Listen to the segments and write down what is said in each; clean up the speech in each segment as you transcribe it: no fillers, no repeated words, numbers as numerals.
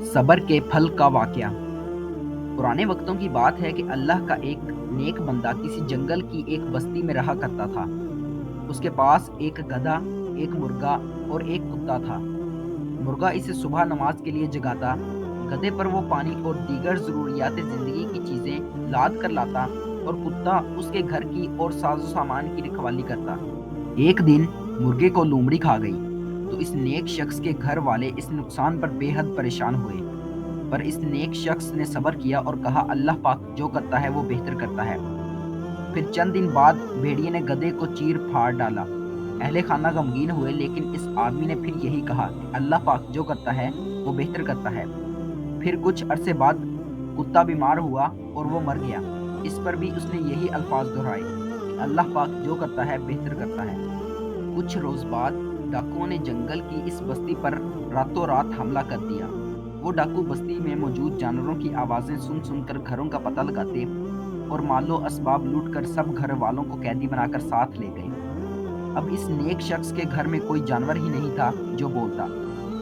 सबर के फल का वाकया। पुराने वक्तों की बात है कि अल्लाह का एक नेक बंदा किसी जंगल की एक बस्ती में रहा करता था। उसके पास एक गधा, एक मुर्गा और एक कुत्ता था। मुर्गा इसे सुबह नमाज के लिए जगाता, गधे पर वो पानी और दीगर ज़रूरियात ज़िंदगी की चीज़ें लाद कर लाता और कुत्ता उसके घर की और साजो सामान की रखवाली करता। एक दिन मुर्गे को लोमड़ी खा गई, तो इस नेक शख्स के घर वाले इस नुकसान पर बेहद परेशान हुए। पर इस नेक शख्स ने सब्र किया और कहा, अल्लाह पाक जो करता है वो बेहतर करता है। फिर चंद दिन बाद भेड़िए ने गधे को चीर फाड़ डाला। अहले खाना गमगीन हुए, लेकिन इस आदमी ने फिर यही कहा कि अल्लाह पाक जो करता है वो बेहतर करता है। फिर कुछ अरसे बाद कुत्ता बीमार हुआ और वो मर गया। इस पर भी उसने यही अल्फाज दोहराए कि अल्लाह पाक जो करता है बेहतर करता है। कुछ रोज बाद डाकुओं ने जंगल की इस बस्ती पर रातों रात हमला कर दिया। वो डाकू बस्ती में मौजूद जानवरों की आवाजें सुन सुनकर घरों का पता लगाते और मालो असबाब लूटकर सब घर वालों को कैदी बनाकर साथ ले गए। अब इस नेक शख्स के घर में कोई जानवर ही नहीं था जो बोलता।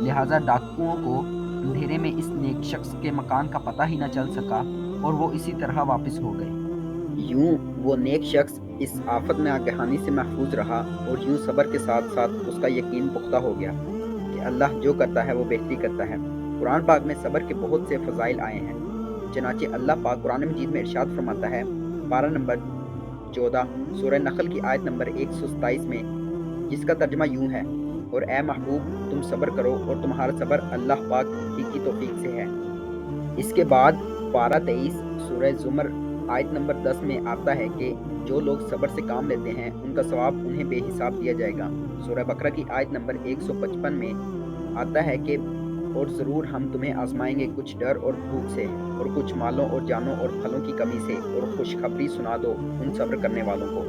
लिहाजा डाकुओं को अंधेरे में इस नेक शख्स के मकान का पता ही न चल सका और वो इसी तरह वापस हो गए। यूं वो नेक शख्स इस आफत में आगहानी से महफूज रहा और यूं सब्र के साथ साथ उसका यकीन पुख्ता हो गया कि अल्लाह जो करता है वो बेहतरी करता है। कुरान पाक में सब्र के बहुत से फ़ज़ाइल आए हैं। चनाचे अल्लाह पाक कुरान मजीद में इरशाद फरमाता है, पारा नंबर 14 सूरह नखल की आयत नंबर 127 में, जिसका तर्जमा यूं है, और ए महबूब तुम सब्र करो और तुम्हारा सब्र अल्लाह पाक की तौफीक से है। इसके बाद पारा 23 सूरह ज़ुमर आयत नंबर 10 में आता है कि जो लोग सब्र से काम लेते हैं उनका सवाब उन्हें बेहिसाब दिया जाएगा। सूरह बकरा की आयत नंबर 155 में आता है कि और ज़रूर हम तुम्हें आजमाएंगे कुछ डर और भूख से और कुछ मालों और जानों और फलों की कमी से, और खुशखबरी सुना दो उन सब्र करने वालों को।